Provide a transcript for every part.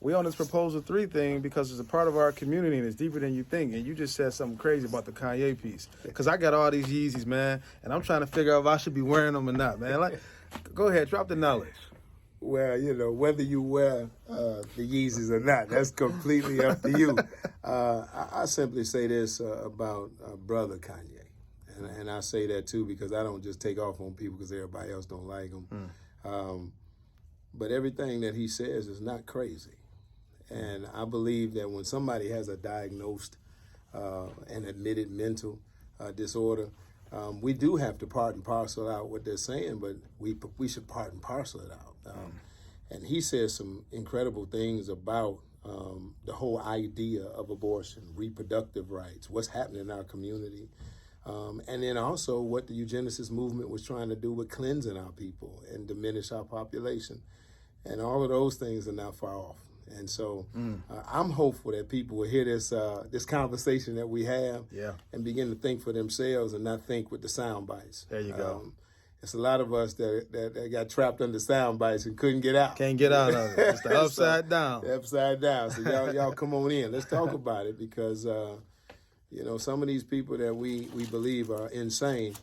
we on this Proposal 3 thing because it's a part of our community and it's deeper than you think. And you just said something crazy about the Kanye piece. Because I got all these Yeezys, man, and I'm trying to figure out if I should be wearing them or not, man. Like, go ahead, drop the knowledge. Well, you know, whether you wear the Yeezys or not, that's completely up to you. I simply say this about brother Kanye. And I say that, too, because I don't just take off on people because everybody else don't like them. But everything that he says is not crazy. And I believe that when somebody has a diagnosed and admitted mental disorder, we do have to part and parcel out what they're saying, but we should part and parcel it out. And he says some incredible things about the whole idea of abortion, reproductive rights, what's happening in our community, and then also what the eugenicist movement was trying to do with cleansing our people and diminish our population. And all of those things are not far off. And so I'm hopeful that people will hear this conversation that we have and begin to think for themselves and not think with the sound bites. There you go. It's a lot of us that got trapped under sound bites and couldn't get out. Can't get out of it. It's the upside down. The upside down. So y'all come on in. Let's talk about it because, you know, some of these people that we believe are insane,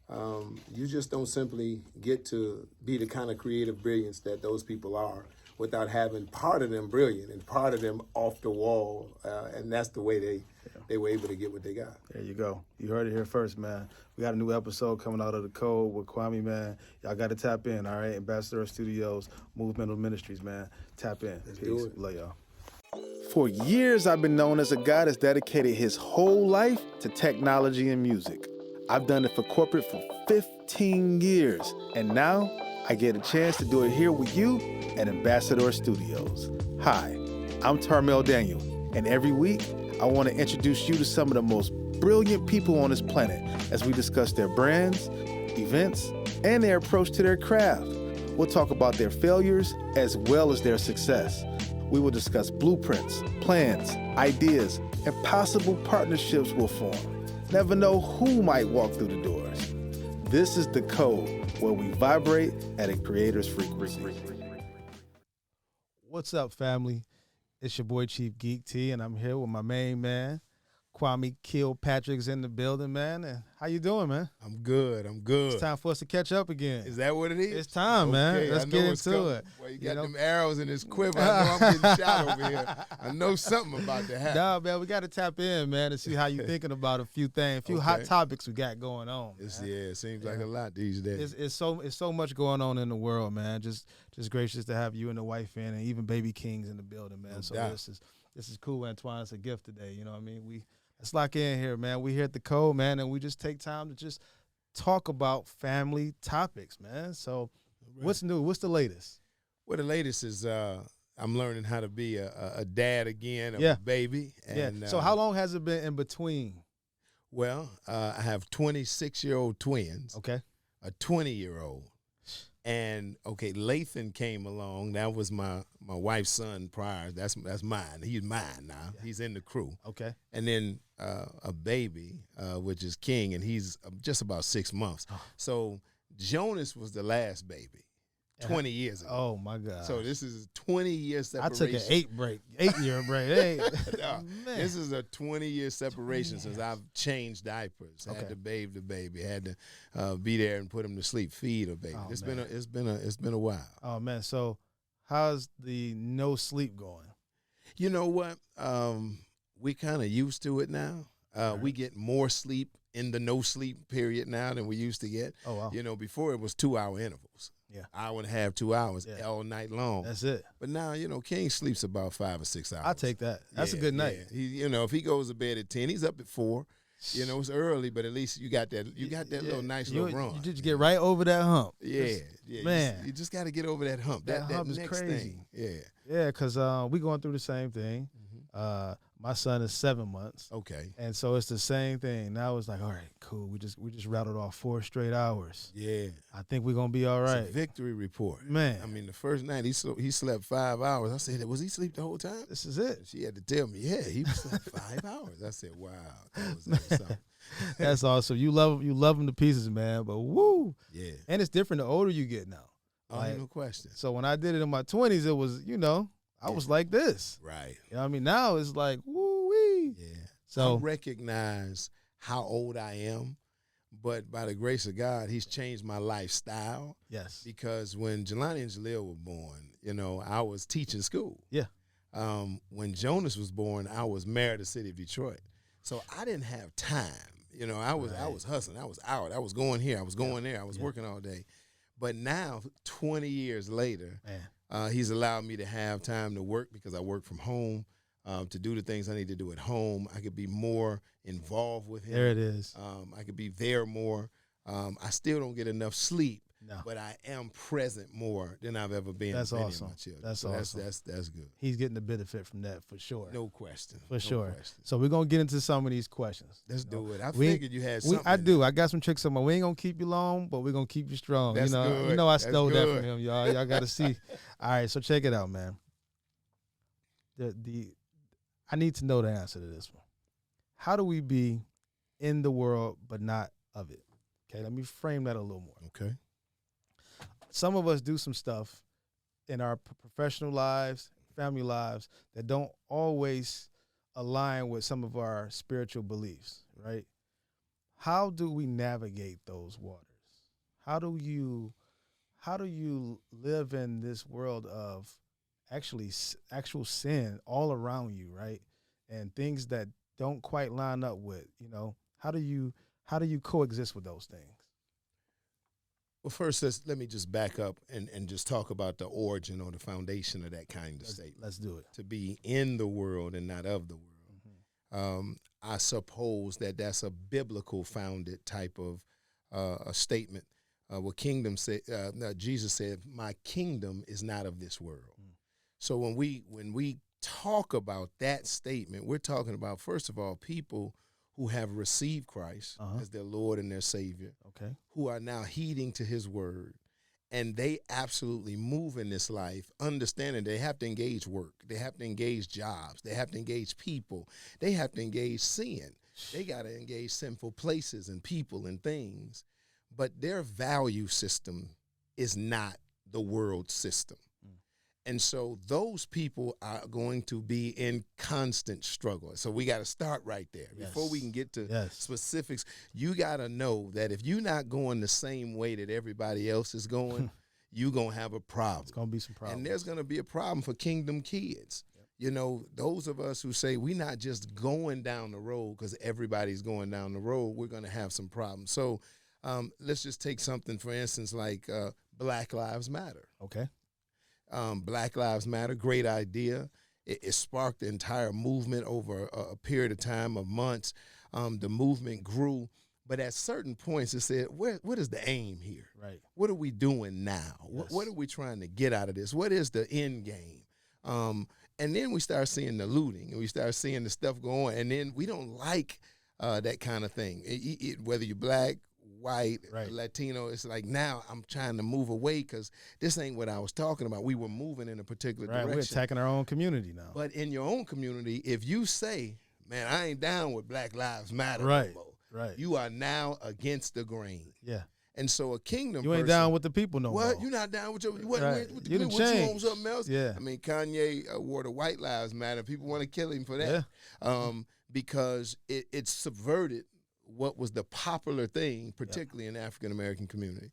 you just don't simply get to be the kind of creative brilliance that those people are without having part of them brilliant and part of them off the wall. And that's the way they were able to get what they got. There you go. You heard it here first, man. We got a new episode coming out of the Code with Kwame, man. Y'all got to tap in, all right? MBassador Studios, Movemental Ministries, man. Tap in. Let's Peace. do it. Love y'all. For years, I've been known as a guy that's dedicated his whole life to technology and music. I've done it for corporate for 15 years, and now I get a chance to do it here with you at MBassador Studios. Hi, I'm Tarmel Daniel, and every week, I want to introduce you to some of the most brilliant people on this planet as we discuss their brands, events, and their approach to their craft. We'll talk about their failures as well as their success. We will discuss blueprints, plans, ideas, and possible partnerships we'll form. Never know who might walk through the doors. This is The Code, where we vibrate at a creator's frequency. What's up, family? It's your boy Chief Geek T, and I'm here with my main man, Kwame Kilpatrick's in the building, man. And how you doing, man? I'm good. It's time for us to catch up again. Is that what it is? It's time, man. Let's get into it. Well, you got them arrows in his quiver. I know I'm getting shot over here. I know something about to happen. Nah, man, we got to tap in, man, to see how you thinking about a few things, a few hot topics we got going on. It seems like a lot these days. It's so much going on in the world, man. Just gracious to have you and the wife in, and even Baby King's in the building, man. So this is cool, Antoine. It's a gift today. You know what I mean? Let's lock in here, man. We here at the Code, man, and we just take time to just talk about family topics, man. So what's new? What's the latest? Well, the latest is I'm learning how to be a dad again of a baby. And, So how long has it been in between? Well, I have 26-year-old twins. Okay. A 20-year-old. And, okay, Lathan came along. That was my wife's son prior. That's mine. He's mine now. Yeah. He's in the crew. Okay. And then a baby, which is King, and he's just about 6 months. Oh. So Jonas was the last baby 20 years ago. Oh, my God. So this is a 20-year separation. I took an 8-year break. Hey. No, this is a 20-year separation since I've changed diapers. Had to bathe the baby. Had to be there and put him to sleep, feed a baby. It's been a while. Oh man. So how's the no sleep going? You know what? We kind of used to it now. We get more sleep in the no sleep period now than we used to get. Oh wow. You know, before it was 2-hour intervals. Yeah. Hour and a half, 2 hours all night long. That's it. But now, you know, King sleeps about 5 or 6 hours. I take that. That's a good night. Yeah. He, if he goes to bed at 10, he's up at 4. You know, it's early, but at least you got that little nice little run. You just get right over that hump. Yeah. Man. You just got to get over that hump. That hump is next crazy. Thing. Yeah. Yeah, because we going through the same thing. Mm-hmm. My son is 7 months. Okay. And so it's the same thing. Now it's like, all right, cool. We just rattled off 4 straight hours. Yeah. I think we're gonna be all right. It's a victory report. Man. I mean, the first night he slept 5 hours. I said, was he asleep the whole time? This is it. She had to tell me, yeah, he slept 5 hours. I said, wow, that was something. That's awesome. You love him to pieces, man. But woo. Yeah. And it's different the older you get now. Oh, no question. So when I did it in my 20s, it was, I was like this. Right. You know what I mean? Now it's like, woo-wee. Yeah. So I recognize how old I am, but by the grace of God, he's changed my lifestyle. yes. Because when Jelani and Jaleel were born, you know, I was teaching school. Yeah. When Jonas was born, I was mayor of the city of Detroit. So I didn't have time. You know, I was hustling. I was out. I was going here. I was going there. I was working all day. But now, 20 years later, he's allowed me to have time to work because I work from home, to do the things I need to do at home. I could be more involved with him. There it is. I could be there more. I still don't get enough sleep. No. But I am present more than I've ever been. That's with awesome. My children. That's so awesome. That's good. He's getting the benefit from that for sure. No question. For sure. Question. So we're going to get into some of these questions. Let's do it. I figured you had something. I do. I got some tricks on my. We ain't going to keep you long, but we're going to keep you strong. That's good. You know I That's stole that good. from him, y'all. Y'all got to see. All right, so check it out, man. I need to know the answer to this one. How do we be in the world but not of it? Okay, let me frame that a little more. Okay. Some of us do some stuff in our professional lives, family lives, that don't always align with some of our spiritual beliefs, right? How do we navigate those waters? How do you live in this world of actual sin all around you, right? And things that don't quite line up with, how do you coexist with those things? Well, first, let me just back up and just talk about the origin or the foundation of that kind of statement. Let's do it. To be in the world and not of the world. Mm-hmm. I suppose that's a biblical founded type of a statement. What kingdom said, Jesus said, "My kingdom is not of this world." Mm. So when we talk about that statement, we're talking about, first of all, people who have received Christ as their Lord and their Savior, Okay. who are now heeding to his word, and they absolutely move in this life, understanding they have to engage work, they have to engage jobs, they have to engage people, they have to engage sin, they got to engage sinful places and people and things, but their value system is not the world system. And so those people are going to be in constant struggle. So we got to start right there. Yes. Before we can get to specifics, you got to know that if you're not going the same way that everybody else is going, you're going to have a problem. It's going to be some problems. And there's going to be a problem for kingdom kids. Yep. You know, those of us who say we're not just going down the road because everybody's going down the road, we're going to have some problems. So let's just take something, for instance, like Black Lives Matter. Okay. Black Lives Matter, great idea. It sparked the entire movement over a period of time of months. The movement grew, but at certain points it said, what is the aim here? Right. What are we doing now? Yes. What are we trying to get out of this? What is the end game? And then we start seeing the looting, and we start seeing the stuff go on, and then we don't like that kind of thing. Whether you're black, white, Latino, it's like now I'm trying to move away because this ain't what I was talking about. We were moving in a particular direction. We're attacking our own community now. But in your own community, if you say, man, I ain't down with Black Lives Matter no more, you are now against the grain. Yeah. And so a kingdom You ain't person, down with the people no more. What? You're not down with your, what You done you changed. want something else? Yeah. I mean, Kanye wore the White Lives Matter. People want to kill him for that. Yeah. Because it subverted what was the popular thing, particularly in the African-American community.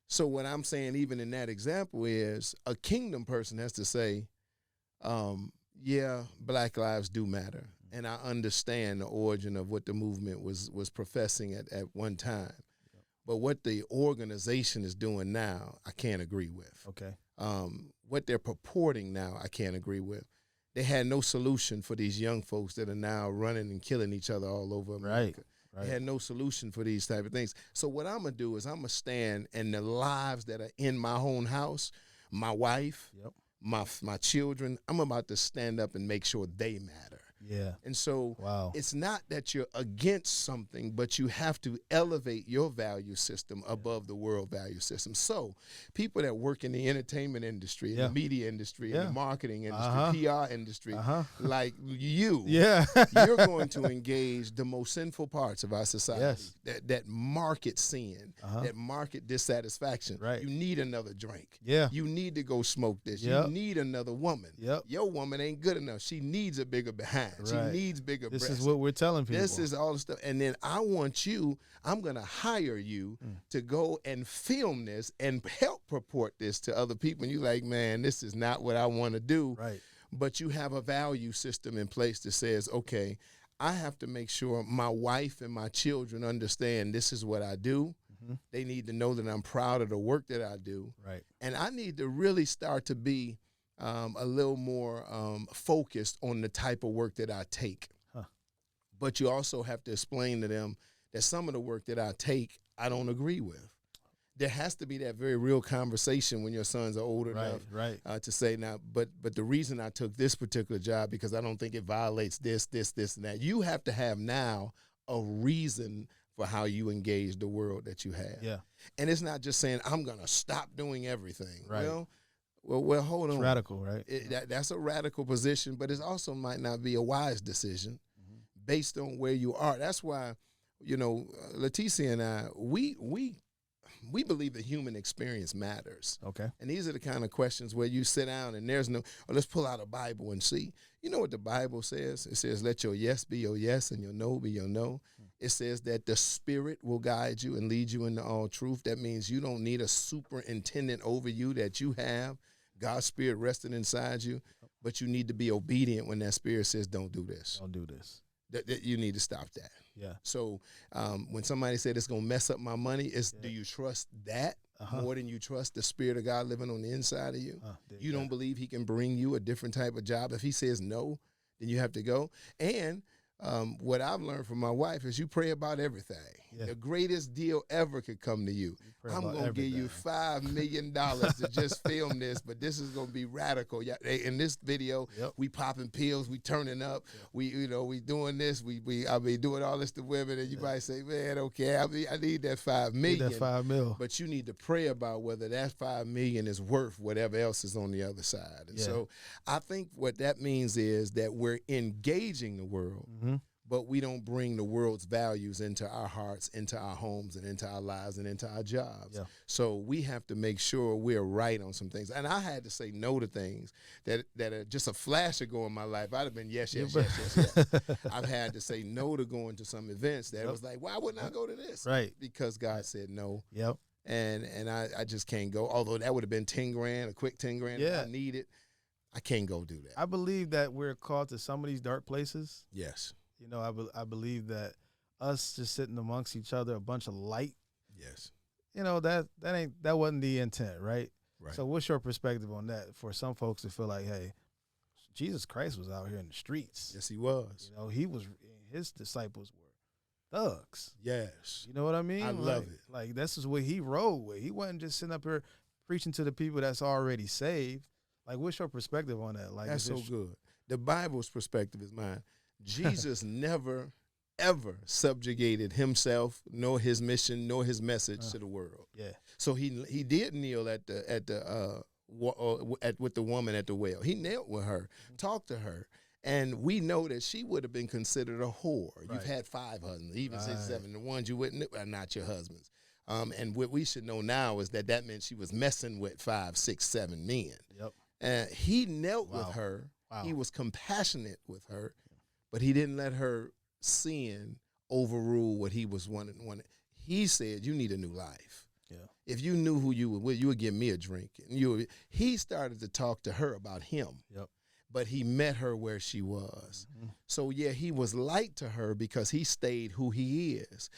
So what I'm saying, even in that example, is a kingdom person has to say, yeah, Black lives do matter. And I understand the origin of what the movement was professing at one time. But what the organization is doing now, I can't agree with. Okay. What they're purporting now, I can't agree with. They had no solution for these young folks that are now running and killing each other all over America. Right. They had no solution for these type of things. So what I'm going to do is I'm going to stand in the lives that are in my own house, my wife, my children. I'm about to stand up and make sure they matter. Yeah. And so Wow. it's not that you're against something, but you have to elevate your value system above the world value system. So people that work in the entertainment industry, in the media industry, in the marketing industry, PR industry, like you, you're going to engage the most sinful parts of our society, that market sin, that market dissatisfaction. Right. You need another drink. Yeah. You need to go smoke this. You need another woman. Your woman ain't good enough. She needs a bigger behind. She needs bigger breasts. This is what we're telling people. This is all the stuff. And then I'm going to hire you to go and film this and help purport this to other people. And you're like, man, this is not what I want to do. Right. But you have a value system in place that says, okay, I have to make sure my wife and my children understand this is what I do. They need to know that I'm proud of the work that I do. Right. And I need to really start to be a little more focused on the type of work that I take. But you also have to explain to them that some of the work that I take, I don't agree with. There has to be that very real conversation when your sons are older enough to say, now, but the reason I took this particular job because I don't think it violates this, and that. You have to have now a reason for how you engage the world that you have. Yeah. And it's not just saying, I'm going to stop doing everything. Right. Well, hold on. It's radical, right? That's a radical position, but it also might not be a wise decision based on where you are. That's why, Leticia and I, we believe the human experience matters. Okay. And these are the kind of questions where you sit down and there's no, let's pull out a Bible and see. You know what the Bible says? It says, let your yes be your yes and your no be your no. It says that the Spirit will guide you and lead you into all truth. That means you don't need a superintendent over you, that you have God's Spirit resting inside you, but you need to be obedient when that Spirit says, don't do this. Don't do this. That you need to stop that. Yeah. So when somebody said it's going to mess up my money, do you trust that more than you trust the Spirit of God living on the inside of you? You don't believe he can bring you a different type of job. If he says no, then you have to go. And what I've learned from my wife is you pray about everything. The greatest deal ever could come to you. I'm going to give you $5 million to just film this, but this is going to be radical. In this video, we popping pills, we turning up, we doing this, I be doing all this to women, and you might say, man, okay, I need that $5 million. Need that $5 million. But you need to pray about whether that $5 million is worth whatever else is on the other side. And so I think what that means is that we're engaging the world, but we don't bring the world's values into our hearts, into our homes, and into our lives, and into our jobs. So we have to make sure we're right on some things. And I had to say no to things that are just a flash ago in my life. I'd have been yes. I've had to say no to going to some events that was like, why wouldn't I go to this? Right. Because God said no. Yep. And I just can't go. Although that would have been $10,000, a quick $10,000 if I need it. I can't go do that. I believe that we're called to some of these dark places. Yes. I believe that us just sitting amongst each other, a bunch of light. Yes. That wasn't the intent, right? Right. So what's your perspective on that? For some folks to feel like, hey, Jesus Christ was out here in the streets. Yes, he was. His disciples were thugs. Yes. You know what I mean? I love it. Like this is what he rode with. He wasn't just sitting up here preaching to the people that's already saved. Like, what's your perspective on that? Like, that's so good. The Bible's perspective is mine. Jesus never, ever subjugated himself, nor his mission, nor his message to the world. Yeah. So he did kneel with the woman at the well. He knelt with her, talked to her, and we know that she would have been considered a whore. Right. You've had 5 husbands, even 6, 7. The ones you wouldn't are not your husbands. And what we should know now is that meant she was messing with 5, 6, 7 men. Yep. And he knelt with her. Wow. He was compassionate with her, but he didn't let her sin overrule what he was wanting. He said, you need a new life. Yeah. If you knew who you were with, you would give me a drink. And he started to talk to her about him. Yep. But he met her where she was. Mm-hmm. So, he was light to her because he stayed who he is.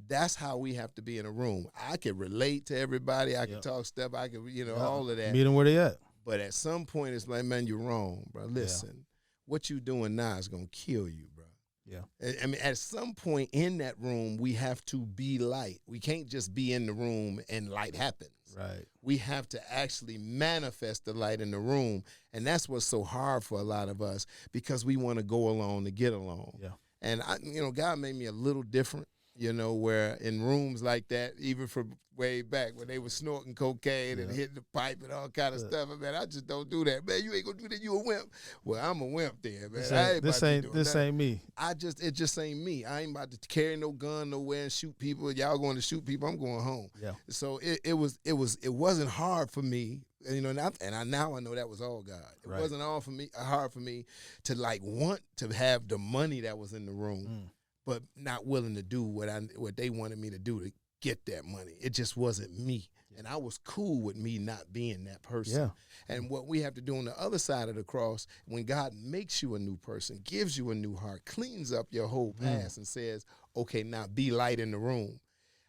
That's how we have to be in a room. I can relate to everybody. I can talk stuff. I can, all of that. Meet them where they at. But at some point, it's like, man, you're wrong, bro. Listen, what you doing now is going to kill you, bro. Yeah. I mean, at some point in that room, we have to be light. We can't just be in the room and light happens. Right. We have to actually manifest the light in the room. And that's what's so hard for a lot of us, because we want to go along to get along. Yeah. And, God made me a little different, where in rooms like that, even from way back when they were snorting cocaine and hitting the pipe and all kind of stuff, man, I just don't do that. Man, you ain't going to do that. You a wimp. Well, I'm a wimp then, man. This ain't me. It just ain't me. I ain't about to carry no gun nowhere and shoot people. Y'all going to shoot people. I'm going home. Yeah. So it wasn't hard for me. Now I know that was all God. It wasn't hard for me to want to have the money that was in the room, but not willing to do what they wanted me to do to get that money. It just wasn't me. And I was cool with me not being that person. Yeah. And what we have to do on the other side of the cross, when God makes you a new person, gives you a new heart, cleans up your whole past and says, okay, now be light in the room.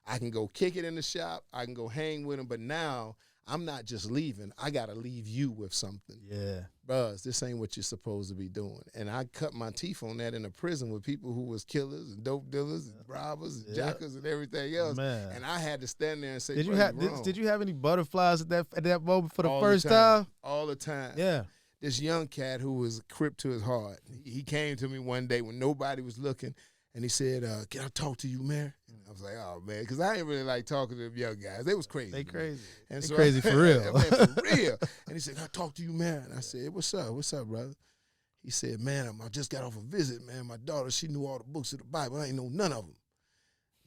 I can go kick it in the shop. I can go hang with them. But now I'm not just leaving. I got to leave you with something. Yeah. Buzz, this ain't what you're supposed to be doing. And I cut my teeth on that in a prison with people who was killers and dope dealers and robbers and jackers and everything else. Man. And I had to stand there and say, did you have any butterflies at that moment for the all first time? All the time. Yeah. This young cat who was a Crip to his heart, he came to me one day when nobody was looking, and he said, can I talk to you, man? And I was like, oh, man, because I ain't really like talking to them young guys. They was crazy. They crazy. And they so crazy for real. Man, for real. And he said, can I talk to you, man? And I said, what's up? What's up, brother? He said, man, I just got off a visit, man. My daughter, she knew all the books of the Bible. I ain't know none of them.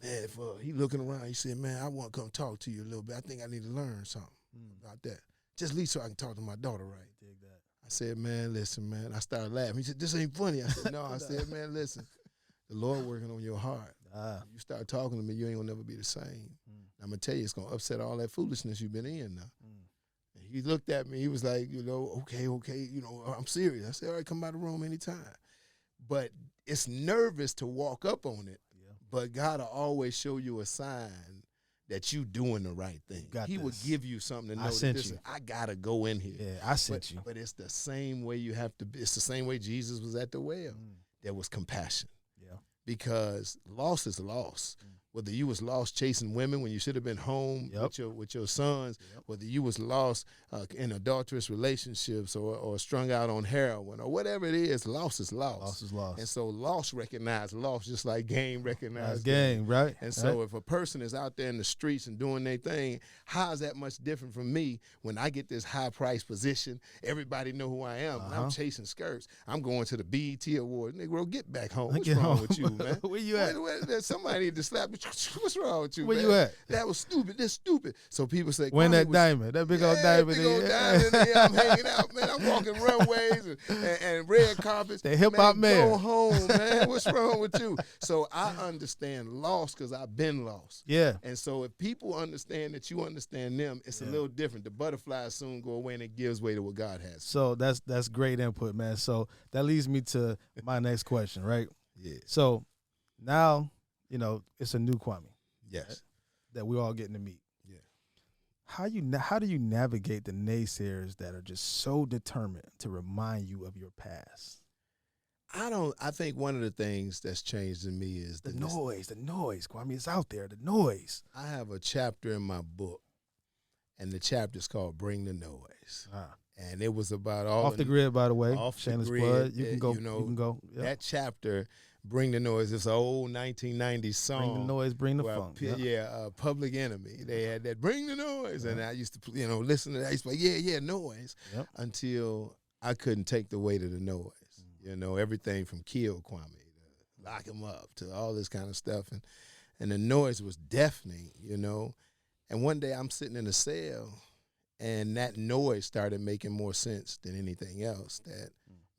Man, he looking around, he said, man, I want to come talk to you a little bit. I think I need to learn something about that. Just at least so I can talk to my daughter right. Dig that. I said, man, listen, man. I started laughing. He said, this ain't funny. I said, no. I said, man, listen. The Lord working on your heart. You start talking to me, you ain't gonna never be the same. I'm gonna tell you, it's gonna upset all that foolishness you've been in now. And he looked at me, he was like, okay, I'm serious. I said, all right, come by the room anytime. But it's nervous to walk up on it, but God will always show you a sign that you doing the right thing. He will give you something to know that I gotta go in here. Yeah, I sent you. But it's the same way you have to be. It's the same way Jesus was at the well. There was compassion. Because loss is loss. Whether you was lost chasing women when you should have been home with your sons, whether you was lost in adulterous relationships or strung out on heroin or whatever it is, loss is loss. Loss is loss. And so loss recognize loss just like game recognize game, right? And so if a person is out there in the streets and doing their thing, how is that much different from me when I get this high price position? Everybody know who I am. And I'm chasing skirts. I'm going to the BET Awards. Negro, get back home. What's wrong with you, man? Where you at? Somebody need to slap me. What's wrong with you, Where man? you at? That was stupid. That's stupid. So people say, when that diamond, that big old diamond. Big old diamond there. I'm hanging out, man. I'm walking runways and red carpets. The hip-hop man. Go home, man. What's wrong with you? So I understand loss because I've been lost. Yeah. And so if people understand that you understand them, it's a little different. The butterflies soon go away and it gives way to what God has. So that's great input, man. So that leads me to my next question, right? Yeah. So now, it's a new Kwame. Yes. That we're all getting to meet. Yeah. How do you navigate the naysayers that are just so determined to remind you of your past? I think one of the things that's changed in me is the noise. Kwame, it's out there, the noise. I have a chapter in my book, and the chapter's called Bring the Noise. And it was about all off the grid, by the way. Off Shameless the grid. Blood. You can go. You can go. Yep. That chapter, Bring the Noise, it's an old 1990s song. Bring the noise, bring the funk. Public Enemy. They had that Bring the Noise, and I used to listen to that. I used to be like, noise, until I couldn't take the weight of the noise. Everything from Kill Kwame to Lock Him Up to all this kind of stuff, and the noise was deafening. And one day I'm sitting in a cell, and that noise started making more sense than anything else. That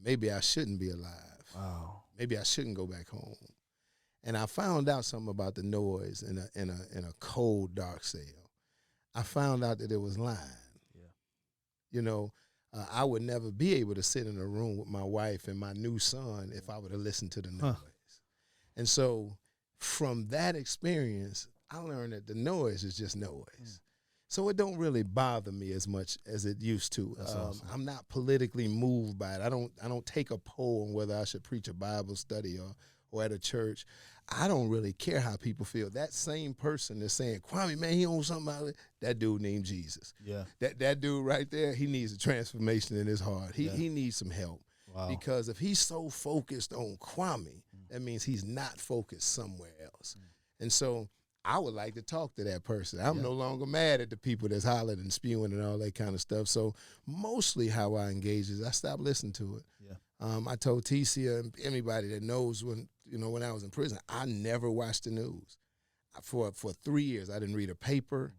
maybe I shouldn't be alive. Wow. Maybe I shouldn't go back home. And I found out something about the noise in a cold, dark cell. I found out that it was lying. Yeah. I would never be able to sit in a room with my wife and my new son if I would have listened to the noise. And so from that experience, I learned that the noise is just noise. So it don't really bother me as much as it used to. Awesome. I'm not politically moved by it. I don't take a poll on whether I should preach a Bible study or at a church, I don't really care how people feel. That same person that's saying, Kwame, man, he owns something out of it, that dude named Jesus. Yeah. That dude right there, he needs a transformation in his heart. He needs some help. Wow. Because if he's so focused on Kwame, that means he's not focused somewhere else. And so I would like to talk to that person. I'm no longer mad at the people that's hollering and spewing and all that kind of stuff. So mostly how I engage is I stopped listening to it. Yeah. I told TC and anybody that knows when I was in prison, I never watched the news. For 3 years, I didn't read a paper.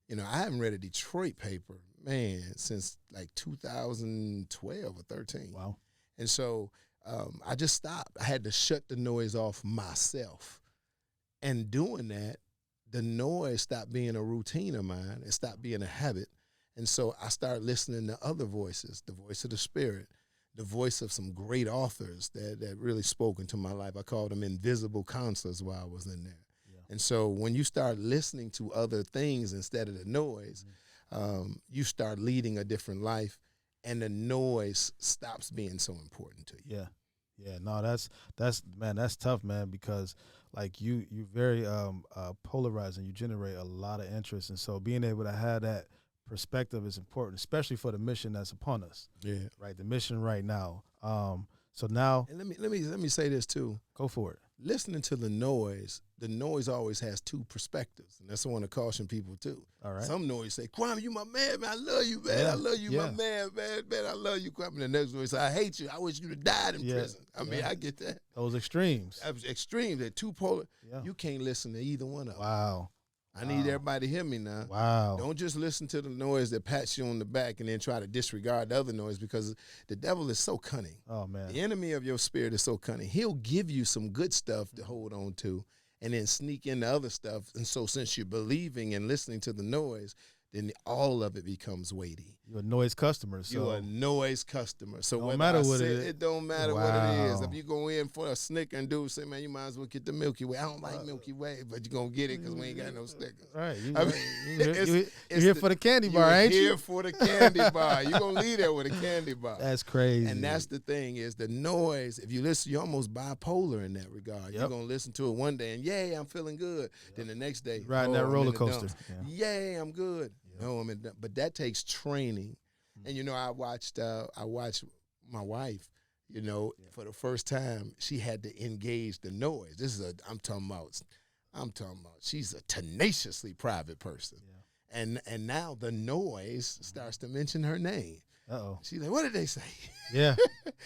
I haven't read a Detroit paper, man, since like 2012 or 13. Wow. And so I just stopped. I had to shut the noise off myself. And doing that, the noise stopped being a routine of mine. It stopped being a habit. And so I started listening to other voices, the voice of the Spirit, the voice of some great authors that really spoke into my life. I called them invisible counselors while I was in there. Yeah. And so when you start listening to other things instead of the noise, you start leading a different life, and the noise stops being so important to you. Yeah. Yeah, no, that's tough, man, because like you very polarizing. You generate a lot of interest, and so being able to have that perspective is important, especially for the mission that's upon us. Yeah, right. The mission right now. So now, and let me say this too. Go for it. Listening to the noise always has two perspectives, and that's what I want to caution people too. All right. Some noise say, Kwame, you my man, man, I love you, man. I love you, my man, I love you, Kwame. The next noise say, I hate you. I wish you'd have died in prison. I mean, I get that. Those extremes. Extremes, they're two polar. Yeah. You can't listen to either one of them. Wow. I need everybody to hear me now. Wow. Don't just listen to the noise that pats you on the back and then try to disregard the other noise, because the devil is so cunning. Oh, man. The enemy of your spirit is so cunning. He'll give you some good stuff to hold on to and then sneak in the other stuff. And so since you're believing and listening to the noise, then all of it becomes weighty. You're a noise customer. So you're a noise customer. So don't matter what it don't matter what it is. If you go in for a Snicker and dude say, man, you might as well get the Milky Way. I don't like Milky Way, but you're going to get it because we ain't got no Snickers. Right. You're here for the candy bar, ain't you? You're here for the candy bar. You're going to leave there with a candy bar. That's crazy. And that's the thing is the noise, if you listen, you're almost bipolar in that regard. Yep. You're going to listen to it one day and, yay, I'm feling good. Yep. Then the next day, riding that roller coaster. Yay, I'm good. No, but that takes training. And I watched my wife, for the first time, she had to engage the noise. I'm talking about she's a tenaciously private person. Yeah. And now the noise starts to mention her name. Uh-oh. She's like, what did they say? Yeah.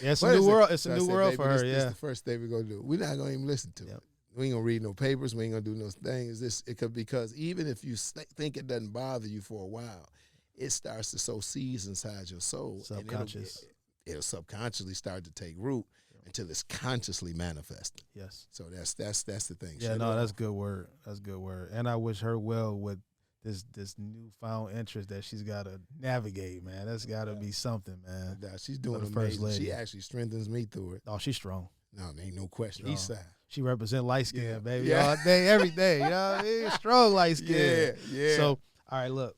Yeah, it's a new world. It's a new world for her. This is the first thing we're gonna do. We're not gonna even listen to it. We ain't gonna read no papers. We ain't gonna do no things. Because even if you think it doesn't bother you for a while, it starts to sow seeds inside your soul. Subconscious. And it'll subconsciously start to take root until it's consciously manifested. Yes. So that's the thing. Yeah, that's good word. That's good word. And I wish her well with this newfound interest that she's got to navigate, man. That's got to be something, man. She's doing amazing. She actually strengthens me through it. Oh, she's strong. No, there ain't no question. East side. She represent light skin, baby, all day, every day. You know what I mean? Strong light skin. Yeah. So, all right, look,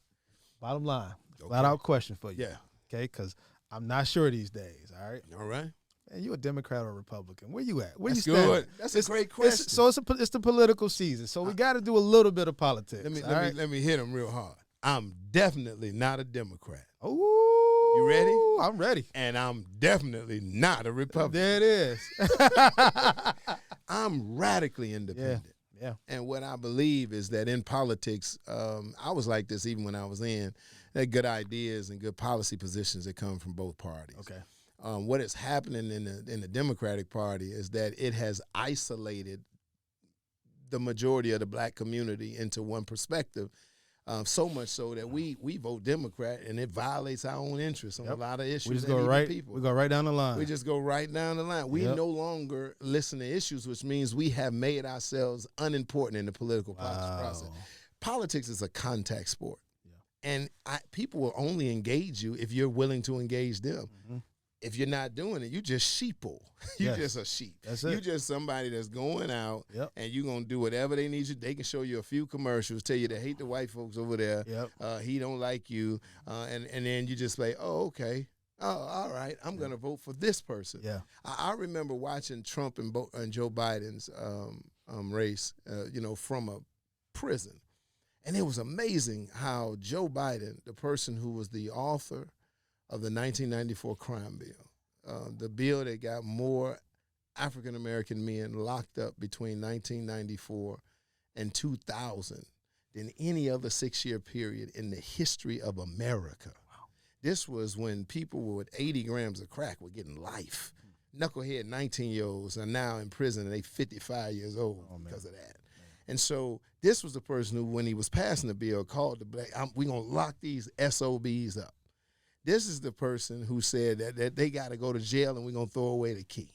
bottom line, flat out question for you. Yeah. Okay, because I'm not sure these days, all right? All right. Man, you a Democrat or Republican? Where you at? Where That's you stand? Good. That's a great question. It's the political season, so we got to do a little bit of politics. Let me hit them real hard. I'm definitely not a Democrat. Ooh. You ready? I'm ready. And I'm definitely not a Republican. There it is. I'm radically independent. Yeah. And what I believe is that in politics, I was like this even when I was in. There are good ideas and good policy positions that come from both parties. Okay. What is happening in the Democratic Party is that it has isolated the majority of the black community into one perspective. So much so that we vote Democrat, and it violates our own interests on a lot of issues. We just go right down the line. We just go right down the line. We no longer listen to issues, which means we have made ourselves unimportant in the political process. Politics is a contact sport, and people will only engage you if you're willing to engage them. Mm-hmm. If you're not doing it, you just sheeple. You just a sheep. That's it. You just somebody that's going out and you're going to do whatever they need you. They can show you a few commercials, tell you they hate the white folks over there. He don't like you. And then you just like, oh, okay. Oh, all right, I'm going to vote for this person. Yeah. I remember watching Trump and Joe Biden's race, from a prison. And it was amazing how Joe Biden, the person who was the author of the 1994 crime bill, the bill that got more African-American men locked up between 1994 and 2000 than any other 6-year period in the history of America. Wow. This was when people with 80 grams of crack were getting life. Knucklehead 19-year-olds are now in prison, and they 55 years old because of that. Man. And so this was the person who, when he was passing the bill, called the black, we're going to lock these SOBs up. This is the person who said that they got to go to jail and we're going to throw away the key.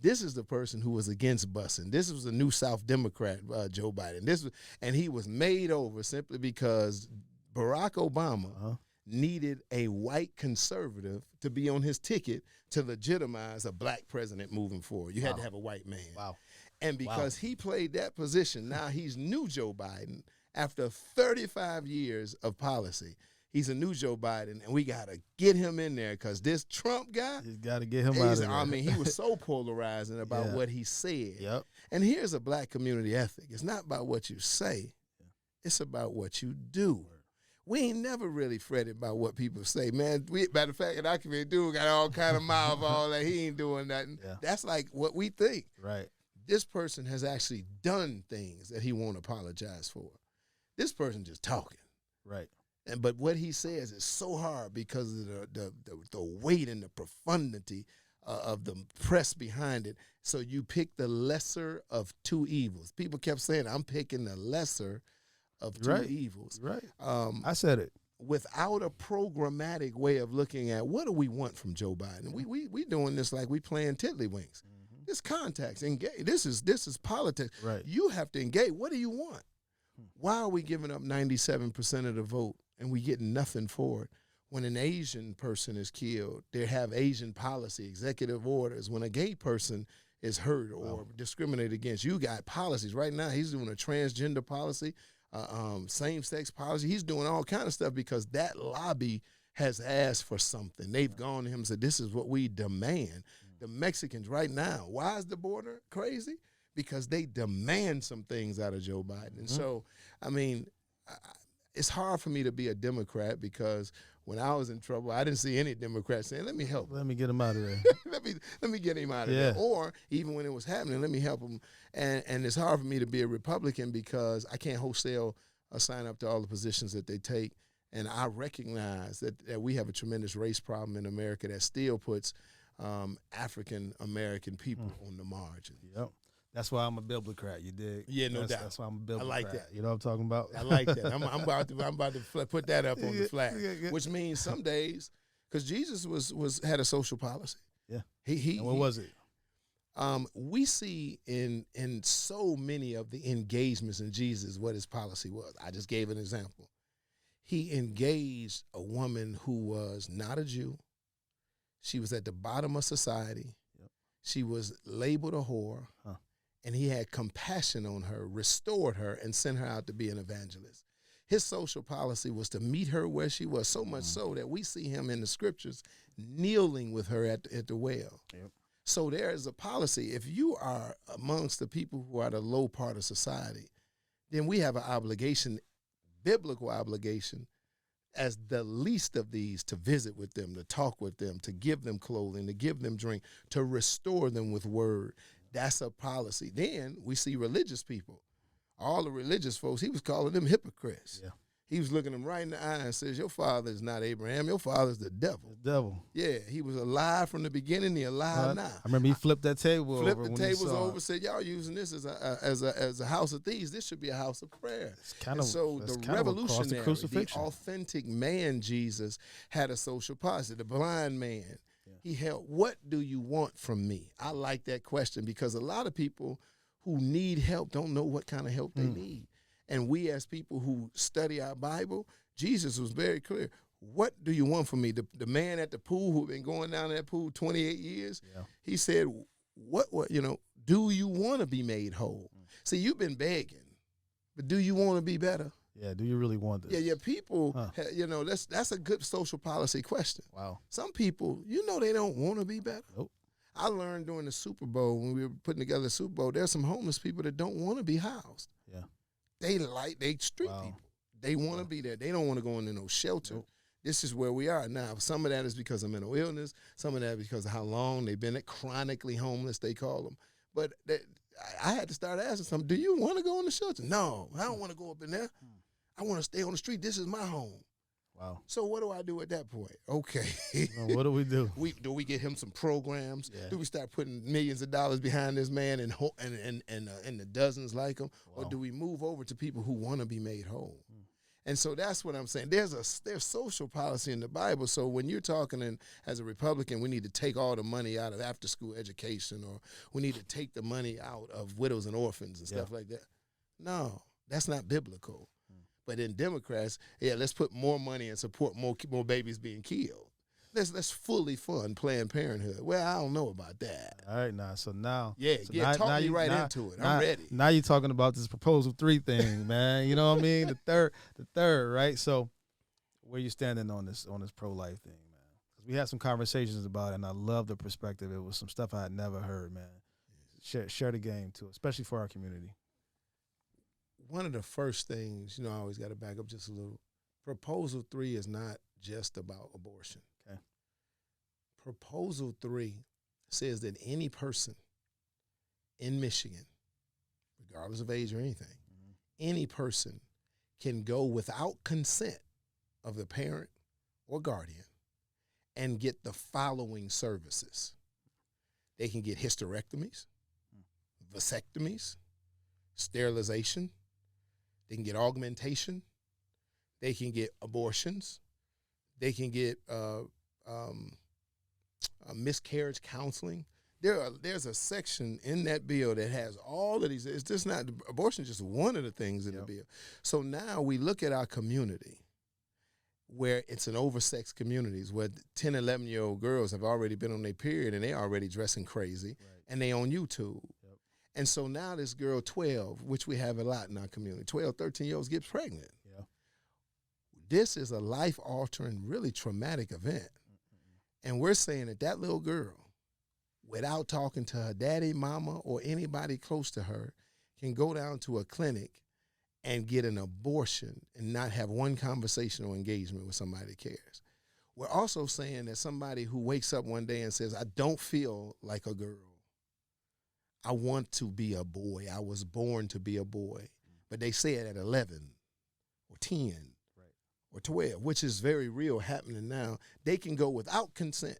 This is the person who was against busing. This was a New South Democrat, Joe Biden. And he was made over simply because Barack Obama needed a white conservative to be on his ticket to legitimize a black president moving forward. You had to have a white man. Wow. And because he played that position, now he's new Joe Biden after 35 years of policy. He's a new Joe Biden, and we got to get him in there because this Trump guy, you got to get him out of there. I mean, he was so polarizing about what he said. Yep. And here's a black community ethic. It's not about what you say. It's about what you do. We ain't never really fretted about what people say, man. Matter of fact, in our community, dude got all kind of mouth, all that. He ain't doing nothing. Yeah. That's like what we think. Right. This person has actually done things that he won't apologize for. This person just talking. Right. But what he says is so hard because of the weight and the profundity of the press behind it. So you pick the lesser of two evils. People kept saying, I'm picking the lesser of two evils. Right. I said it. Without a programmatic way of looking at what do we want from Joe Biden. We doing this like we playing tiddlywinks. Mm-hmm. It's contacts, engage. This is politics. Right. You have to engage. What do you want? Why are we giving up 97% of the vote and we getting nothing for it? When an Asian person is killed, they have Asian policy, executive orders. When a gay person is hurt or discriminated against, you got policies. Right now, he's doing a transgender policy, same-sex policy. He's doing all kind of stuff because that lobby has asked for something. They've gone to him and said, this is what we demand. The Mexicans right now, why is the border crazy? Because they demand some things out of Joe Biden. And so, I mean, it's hard for me to be a Democrat because when I was in trouble, I didn't see any Democrats saying, let me help him. Let me get him out of there. let me get him out of there. Or even when it was happening, let me help him. And it's hard for me to be a Republican because I can't wholesale sign up to all the positions that they take. And I recognize that we have a tremendous race problem in America that still puts African-American people on the margin. Yep. That's why I'm a Biblicrat. You dig? Yeah, no doubt. That's why I'm a Biblicrat. I like that. You know what I'm talking about? I like that. I'm about to put that up on the flag, which means some days, because Jesus had a social policy. Yeah. And what was it? We see in so many of the engagements in Jesus what his policy was. I just gave an example. He engaged a woman who was not a Jew. She was at the bottom of society. Yep. She was labeled a whore. Huh. And he had compassion on her, restored her, and sent her out to be an evangelist. His social policy was to meet her where she was, so much so that we see him in the scriptures kneeling with her at the well. Yep. So there is a policy. If you are amongst the people who are the low part of society, then we have an obligation, biblical obligation, as the least of these, to visit with them, to talk with them, to give them clothing, to give them drink, to restore them with word. That's a policy. Then we see religious people. All the religious folks, he was calling them hypocrites. Yeah. He was looking them right in the eye and says, your father is not Abraham. Your father is the devil. The devil. Yeah, he was alive from the beginning. He alive now. I remember he flipped that table over. Flipped the tables over, said, y'all using this as a house of thieves. This should be a house of prayer. So the revolutionary, the authentic man, Jesus, had a social policy. The blind man, he held, what do you want from me? I like that question because a lot of people who need help don't know what kind of help they need. And we as people who study our Bible, Jesus was very clear. What do you want from me? The man at the pool who had been going down that pool 28 years, he said, what, do you want to be made whole? See, you've been begging, but do you want to be better? Yeah, do you really want this? Yeah, people, that's a good social policy question. Wow. Some people, they don't want to be better. Nope. I learned during the Super Bowl, when we were putting together the Super Bowl, there's some homeless people that don't want to be housed. Yeah. They street Wow. people. They want to be there. They don't want to go into no shelter. Nope. This is where we are now. Some of that is because of mental illness. Some of that is because of how long they've been chronically homeless, they call them. But I had to start asking some, do you want to go in the shelter? No, I don't want to go up in there. I want to stay on the street. This is my home. Wow. So what do I do at that point? Okay. What do we do? Do we get him some programs? Yeah. Do we start putting millions of dollars behind this man and the dozens like him? Wow. Or do we move over to people who want to be made whole? And so that's what I'm saying. There's social policy in the Bible. So when you're talking as a Republican, we need to take all the money out of after-school education, or we need to take the money out of widows and orphans and stuff like that. No, that's not biblical. But in Democrats, let's put more money and support more babies being killed. Let's fully fund Planned Parenthood. Well, I don't know about that. All right, now. So now, talk me right into it. I'm ready. Now you're talking about this Proposal 3 thing, man. You know what I mean? The third, right? So, where you standing on this pro-life thing, man? Because we had some conversations about it, and I love the perspective. It was some stuff I had never heard, man. Share the game too, especially for our community. One of the first things, I always got to back up just a little. Proposal 3 is not just about abortion. Okay. Proposal 3 says that any person in Michigan, regardless of age or anything, any person can go without consent of the parent or guardian and get the following services. They can get hysterectomies, vasectomies, sterilization. They can get augmentation. They can get abortions. They can get miscarriage counseling. There's a section in that bill that has all of these. It's just not, abortion is just one of the things in the bill. So now we look at our community where it's an oversexed communities where 10, 11-year-old girls have already been on their period and they already dressing crazy and they on YouTube. And so now this girl, 12, which we have a lot in our community, 12, 13-year-olds gets pregnant. Yeah. This is a life-altering, really traumatic event. And we're saying that little girl, without talking to her daddy, mama, or anybody close to her, can go down to a clinic and get an abortion and not have one conversation or engagement with somebody that cares. We're also saying that somebody who wakes up one day and says, I don't feel like a girl. I want to be a boy. I was born to be a boy. But they say it at 11 or 10 or 12, which is very real happening now. They can go without consent.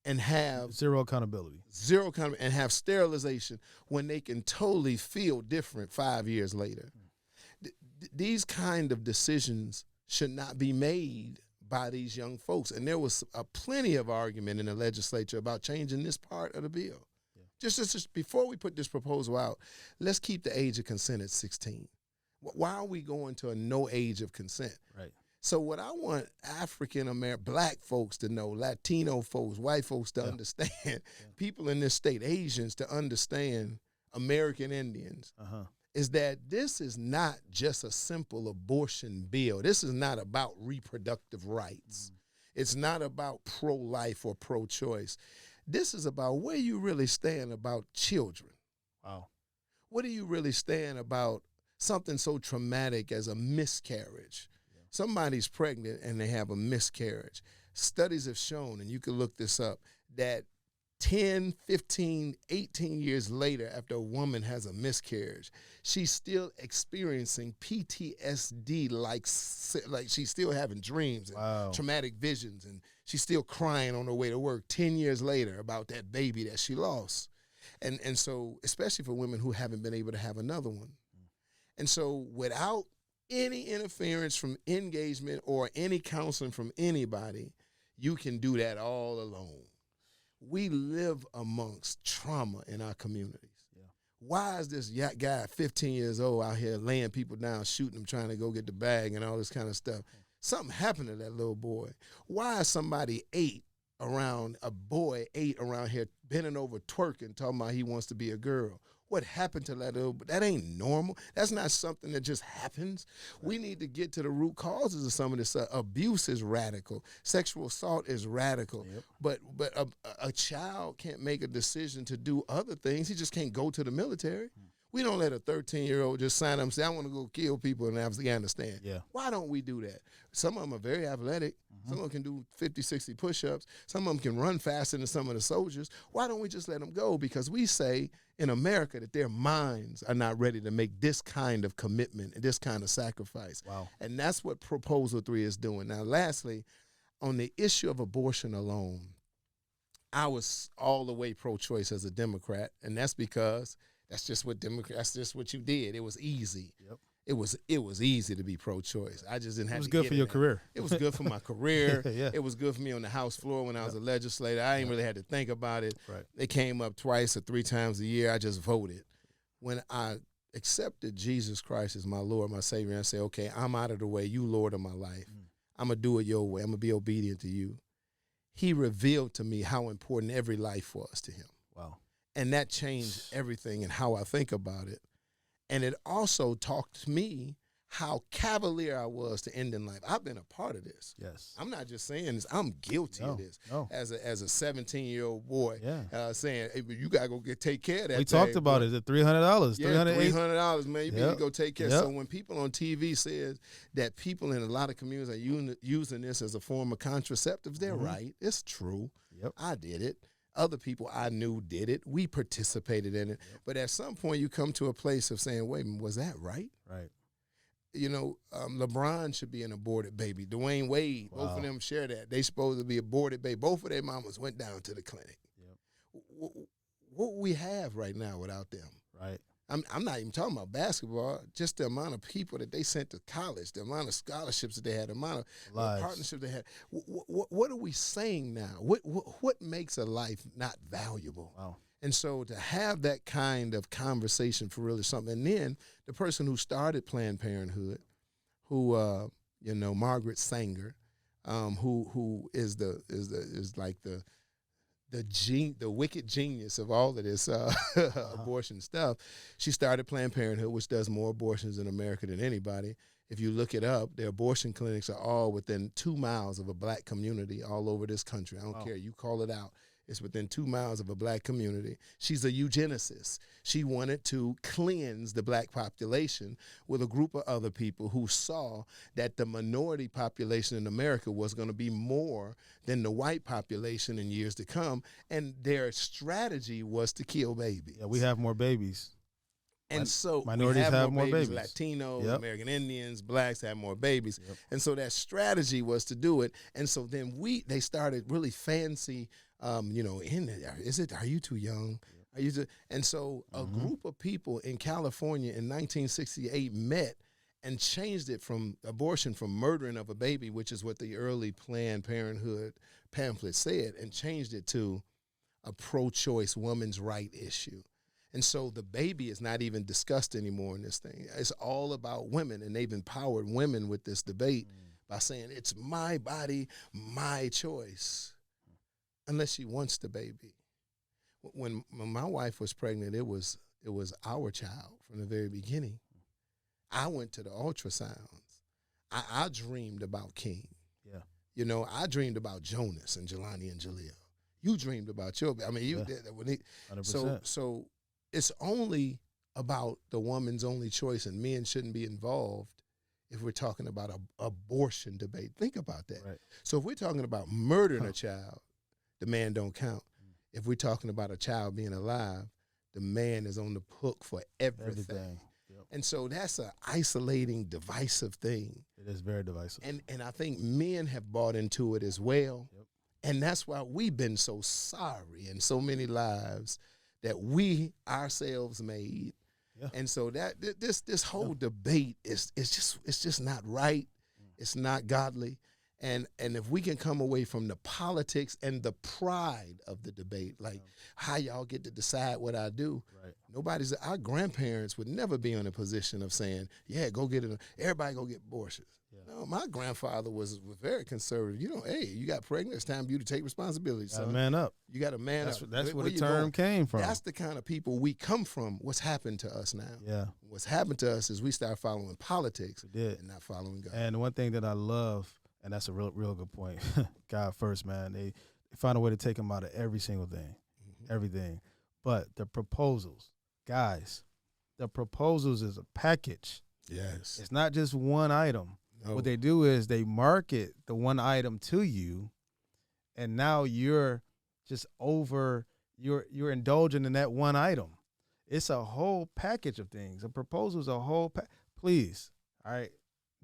And have zero accountability. And have sterilization when they can totally feel different 5 years later. These kind of decisions should not be made by these young folks. And there was plenty of argument in the legislature about changing this part of the bill. Just before we put this proposal out, let's keep the age of consent at 16. Why are we going to a no age of consent? Right. So what I want African-American, black folks to know, Latino folks, white folks to understand, people in this state, Asians to understand, American Indians, is that this is not just a simple abortion bill. This is not about reproductive rights. It's not about pro-life or pro-choice. This is about where you really stand about children. Wow. What do you really stand about something so traumatic as a miscarriage? Yeah. Somebody's pregnant and they have a miscarriage. Studies have shown, and you can look this up, that 10, 15, 18 years later after a woman has a miscarriage, she's still experiencing PTSD, like she's still having dreams and traumatic visions, and she's still crying on her way to work 10 years later about that baby that she lost. And so, especially for women who haven't been able to have another one. And so without any interference from engagement or any counseling from anybody, you can do that all alone. We live amongst trauma in our communities. Yeah. Why is this guy 15 years old out here laying people down, shooting them, trying to go get the bag and all this kind of stuff? Something happened to that little boy. Why is somebody a boy 8 around here bending over twerking, talking about he wants to be a girl? what happened to that? But that ain't normal. That's not something that just happens. Right. We need to get to the root causes of some of this. Abuse is radical. Sexual assault is radical. Yep. But a child can't make a decision to do other things. He just can't go to the military. We don't let a 13-year-old just sign up and say, I want to go kill people in Afghanistan. Yeah. Why don't we do that? Some of them are very athletic. Some of them can do 50, 60 push-ups. Some of them can run faster than some of the soldiers. Why don't we just let them go? Because we say in America that their minds are not ready to make this kind of commitment and this kind of sacrifice. Wow. And that's what Proposal 3 is doing. Now, lastly, on the issue of abortion alone, I was all the way pro-choice as a Democrat, and that's because that's just what you did. It was easy. Yep. It was easy to be pro-choice. I just didn't have to. It was good for your career. It was good for my career. Yeah. It was good for me on the House floor when I was a legislator. I ain't really had to think about it. Right. They came up twice or three times a year. I just voted. When I accepted Jesus Christ as my Lord, my Savior, and I say, okay, I'm out of the way. You Lord of my life. I'm going to do it your way. I'm going to be obedient to you. He revealed to me how important every life was to him. Wow. And that changed everything and how I think about it. And it also taught to me how cavalier I was to ending life. I've been a part of this. Yes. I'm not just saying this. I'm guilty of this. No. As a 17-year-old boy, saying, hey, you got to go take care of that. We talked about it. $300. Yeah, $300, man. You need to go take care. So when people on TV says that people in a lot of communities are using this as a form of contraceptives, they're right. It's true. Yep. I did it. Other people I knew did it. We participated in it. Yep. But at some point, you come to a place of saying, wait, was that right? Right. You know, LeBron should be an aborted baby. Dwayne Wade, both of them share that. They supposed to be aborted baby. Both of their mamas went down to the clinic. Yep. What we have right now without them? Right. I'm not even talking about basketball, just the amount of people that they sent to college, the amount of scholarships that they had, the amount of partnerships they had. What are we saying now? What makes a life not valuable? Wow. And so to have that kind of conversation for really something, and then the person who started Planned Parenthood, who Margaret Sanger, who is like the wicked genius of all of this abortion stuff. She started Planned Parenthood, which does more abortions in America than anybody. If you look it up, their abortion clinics are all within 2 miles of a black community all over this country. I don't care. You call it out. It's within 2 miles of a black community. She's a eugenicist. She wanted to cleanse the black population with a group of other people who saw that the minority population in America was going to be more than the white population in years to come. And their strategy was to kill babies. Yeah, we have more babies. And so minorities have more babies. Latinos, American Indians, blacks have more babies. Yep. And so that strategy was to do it. And so then they started really fancy, are you too young? Are you too? And so a group of people in California in 1968 met and changed it from abortion from murdering of a baby, which is what the early Planned Parenthood pamphlet said, and changed it to a pro-choice woman's right issue. And so the baby is not even discussed anymore in this thing. It's all about women, and they've empowered women with this debate by saying it's my body, my choice, unless she wants the baby. When my wife was pregnant, it was our child from the very beginning. I went to the ultrasounds. I dreamed about King. Yeah. You know, I dreamed about Jonas and Jelani and Jaleel. You dreamed about your baby. I mean, you did. 100%. So it's only about the woman's only choice, and men shouldn't be involved if we're talking about an abortion debate. Think about that. Right. So if we're talking about murdering a child, the man don't count. If we're talking about a child being alive, the man is on the hook for everything. Yep. And so that's an isolating, divisive thing. It is very divisive. And I think men have bought into it as well. Yep. And that's why we've been so sorry in so many lives that we ourselves made. Yeah. And so that this whole debate is just not right. It's not godly. And if we can come away from the politics and the pride of the debate, like how y'all get to decide what I do, right. Our grandparents would never be in a position of saying, yeah, go get it. Everybody go get abortions. Yeah. No, my grandfather was very conservative. Hey, you got pregnant, it's time for you to take responsibility, son. Man up. You got to man up. That's where the term came from. That's the kind of people we come from. What's happened to us now? Yeah. What's happened to us is we start following politics and not following God. And one thing that I love, and that's a real good point. God first, man. They find a way to take him out of every single thing, everything. But the proposals, guys, the proposals is a package. Yes. It's not just one item. No. What they do is they market the one item to you, and now you're just you're indulging in that one item. It's a whole package of things. A proposal is a whole please, all right?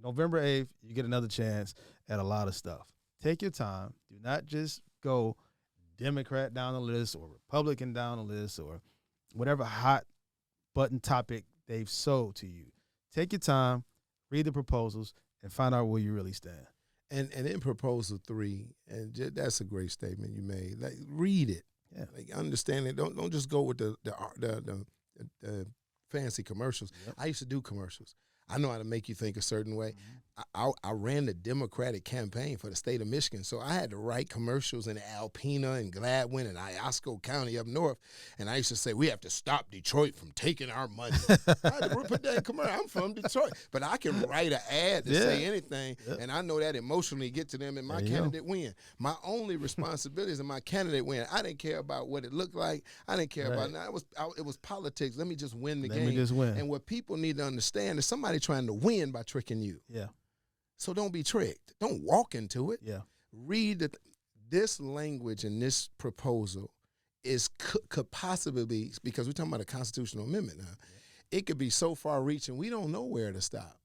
November 8th, you get another chance at a lot of stuff. Take your time. Do not just go Democrat down the list or Republican down the list or whatever hot button topic they've sold to you. Take your time, read the proposals, and find out where you really stand. And in proposal 3, and that's a great statement you made. Like, read it. Yeah. Like, understand it. Don't just go with the fancy commercials. Yep. I used to do commercials. I know how to make you think a certain way. I ran the Democratic campaign for the state of Michigan, so I had to write commercials in Alpena and Gladwin and Iosco County up north, and I used to say, we have to stop Detroit from taking our money. I had to put that in commercial. I'm from Detroit, but I can write an ad to say anything, and I know that emotionally get to them, and my candidate win. My only responsibility is that my candidate win. I didn't care about what it looked like. I didn't care about it. It was politics. Let me just win the game. Let me just win. And what people need to understand is somebody trying to win by tricking you. Yeah. So don't be tricked. Don't walk into it. Yeah. Read this language in this proposal could possibly be, because we're talking about a constitutional amendment now, it could be so far reaching we don't know where to stop.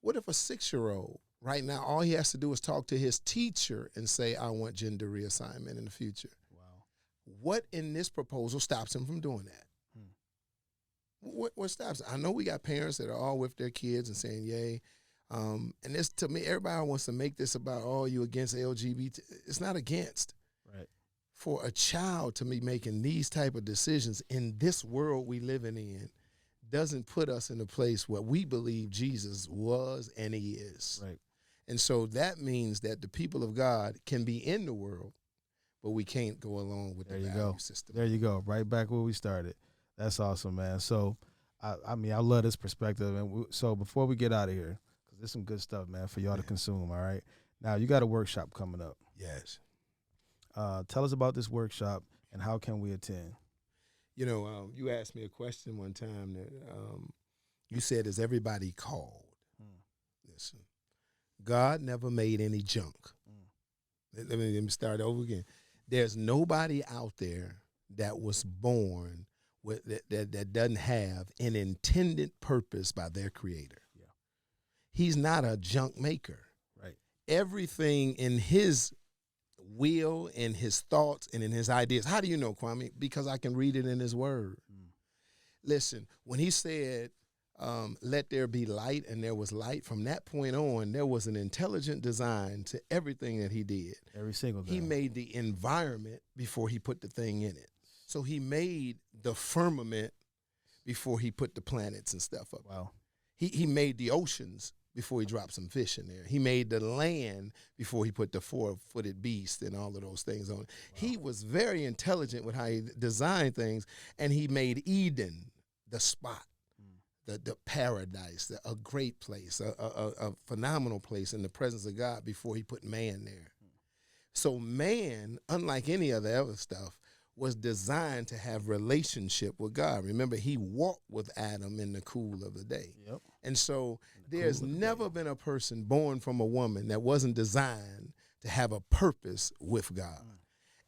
What if a 6-year-old right now, all he has to do is talk to his teacher and say, I want gender reassignment in the future? Wow. What in this proposal stops him from doing that? What stops it? I know we got parents that are all with their kids and saying, yay. And this, to me, everybody wants to make this about, oh, you against LGBT. It's not against. Right. For a child to be making these type of decisions in this world we living in doesn't put us in a place where we believe Jesus was and he is. Right. And so that means that the people of God can be in the world, but we can't go along with the value system. There you go. Right back where we started. That's awesome, man. So, I mean, I love this perspective. And so before we get out of here, because there's some good stuff, man, for y'all to consume, all right? Now, you got a workshop coming up. Yes. Tell us about this workshop and how can we attend? You know, you asked me a question one time that you said, is everybody called? Listen, God never made any junk. Let me start over again. There's nobody out there that was born that doesn't have an intended purpose by their creator. Yeah. He's not a junk maker. Right. Everything in his will, in his thoughts, and in his ideas. How do you know, Kwame? Because I can read it in his word. Listen, when he said, let there be light, and there was light, from that point on, there was an intelligent design to everything that he did. Every single thing. He made the environment before he put the thing in it. So he made the firmament before he put the planets and stuff up. Wow. He made the oceans before he dropped some fish in there. He made the land before he put the 4-footed beast and all of those things on it. Wow. He was very intelligent with how he designed things, and he made Eden the spot, the paradise, a great place, a phenomenal place in the presence of God before he put man there. So man, unlike any other stuff, was designed to have relationship with God. Remember, he walked with Adam in the cool of the day. Yep. And so there's never been a person born from a woman that wasn't designed to have a purpose with God.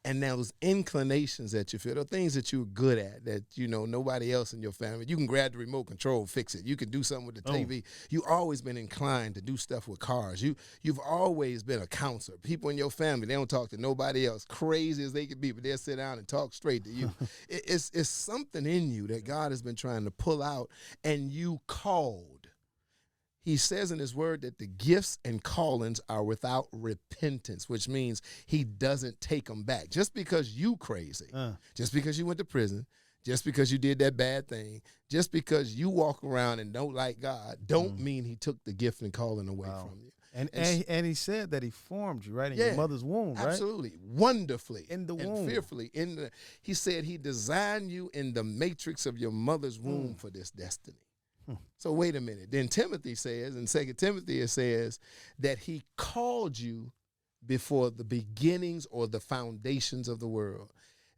And those inclinations that you feel, the things that you're good at, that, you know, nobody else in your family, you can grab the remote control, fix it. You can do something with the TV. You've always been inclined to do stuff with cars. You've always been a counselor. People in your family, they don't talk to nobody else, crazy as they could be, but they'll sit down and talk straight to you. It's something in you that God has been trying to pull out, and you called. he says in his word that the gifts and callings are without repentance, which means he doesn't take them back. Just because you crazy, just because you went to prison, just because you did that bad thing, just because you walk around and don't like God, don't mean he took the gift and calling away from you. And he said that he formed you, right, in your mother's womb, right? Absolutely. Wonderfully. In the womb. And fearfully. He said he designed you in the matrix of your mother's womb for this destiny. So wait a minute. Then Timothy says, in 2 Timothy it says that he called you before the beginnings or the foundations of the world.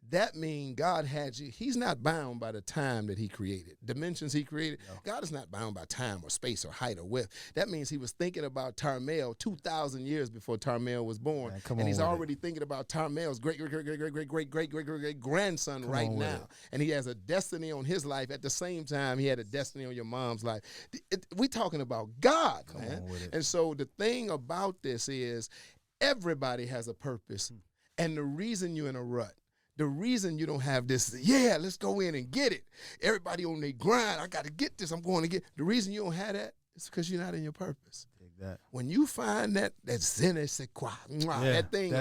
That means God had you. He's not bound by the time that he created. Dimensions he created. No. God is not bound by time or space or height or width. That means he was thinking about Tarmel 2,000 years before Tarmel was born. And he's already thinking about Tarmel's great-great-great-great-great-great-great-great-grandson right now. And he has a destiny on his life. At the same time, he had a destiny on your mom's life. We're talking about God, man. And so the thing about this is everybody has a purpose. And the reason you're in a rut, the reason you don't have this, let's go in and get it. Everybody on their grind, I got to get this, I'm going to get. The reason you don't have that is because you're not in your purpose. Exactly. When you find that zene sequa, that thing,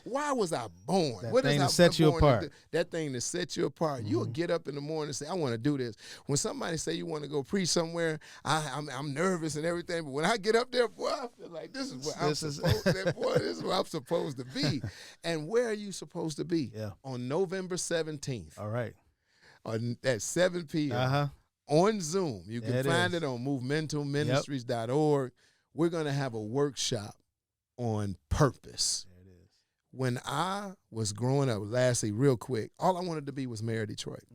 why was I born? That thing to set you apart. That thing to set you apart. You'll get up in the morning and say, I want to do this. When somebody say you want to go preach somewhere, I'm nervous and everything, but when I get up there, boy, I feel like this is where this is where I'm supposed to be. And where are you supposed to be? Yeah. On November 17th. All right. At 7 p.m. On Zoom. You can find it on movementalministries.org. We're going to have a workshop on purpose. There it is. When I was growing up, lastly, real quick, all I wanted to be was Mayor of Detroit.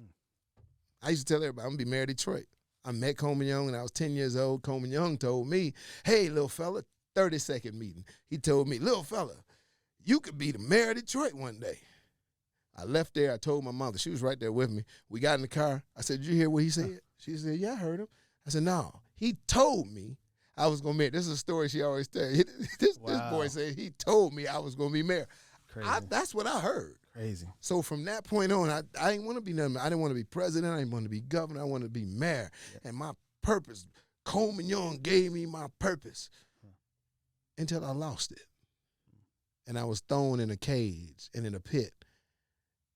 I used to tell everybody, I'm going to be Mayor of Detroit. I met Coleman Young when I was 10 years old. Coleman Young told me, hey, little fella, 30-second meeting. He told me, little fella, you could be the Mayor of Detroit one day. I left there. I told my mother. She was right there with me. We got in the car. I said, did you hear what he said? She said, yeah, I heard him. I said, no. He told me I was going to be mayor. This is a story she always tells. This boy said he told me I was going to be mayor. That's what I heard. Crazy. So from that point on, I didn't want to be nothing. I didn't want to be president. I didn't want to be governor. I wanted to be mayor. Yeah. And my purpose, Coleman Young gave me my purpose until I lost it. And I was thrown in a cage and in a pit.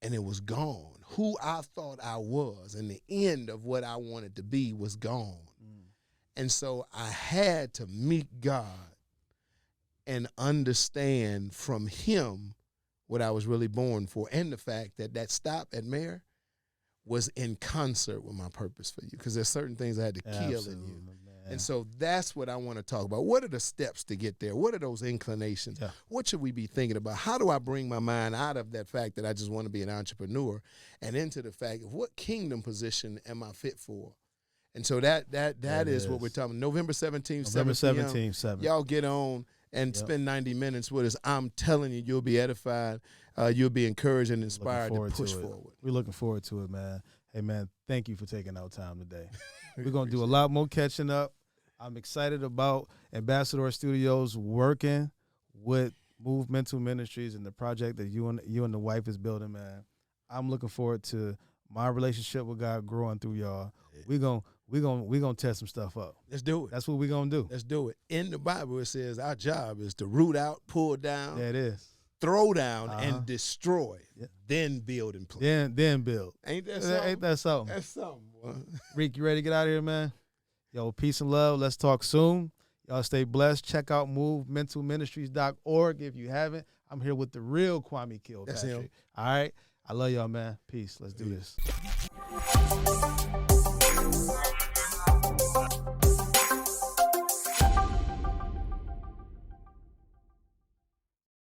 And it was gone. Who I thought I was and the end of what I wanted to be was gone. And so I had to meet God and understand from him what I was really born for, and the fact that that stop at mayor was in concert with my purpose for you, because there's certain things I had to kill in you. Man. And so that's what I want to talk about. What are the steps to get there? What are those inclinations? Yeah. What should we be thinking about? How do I bring my mind out of that fact that I just want to be an entrepreneur and into the fact of what kingdom position am I fit for? And so that is what we're talking about. November 17th, November 17th, 7. Y'all get on and spend 90 minutes with us. I'm telling you, you'll be edified. You'll be encouraged and inspired to push forward. We're looking forward to it, man. Hey, man, thank you for taking out time today. We're going to do a lot more catching up. I'm excited about MBassador Studios working with Movemental Ministries and the project that you and the wife is building, man. I'm looking forward to my relationship with God growing through y'all. We're gonna test some stuff up. Let's do it. That's what we're gonna do. Let's do it. In the Bible, it says our job is to root out, pull down, there it is, throw down, and destroy. Then build and plant. Then build. Ain't that something? Ain't that something? That's something, boy. Reek, you ready to get out of here, man? Yo, peace and love. Let's talk soon. Y'all stay blessed. Check out movementalministries.org if you haven't. I'm here with the real Kwame Kilpatrick. That's him. All right. I love y'all, man. Peace. Let's do this.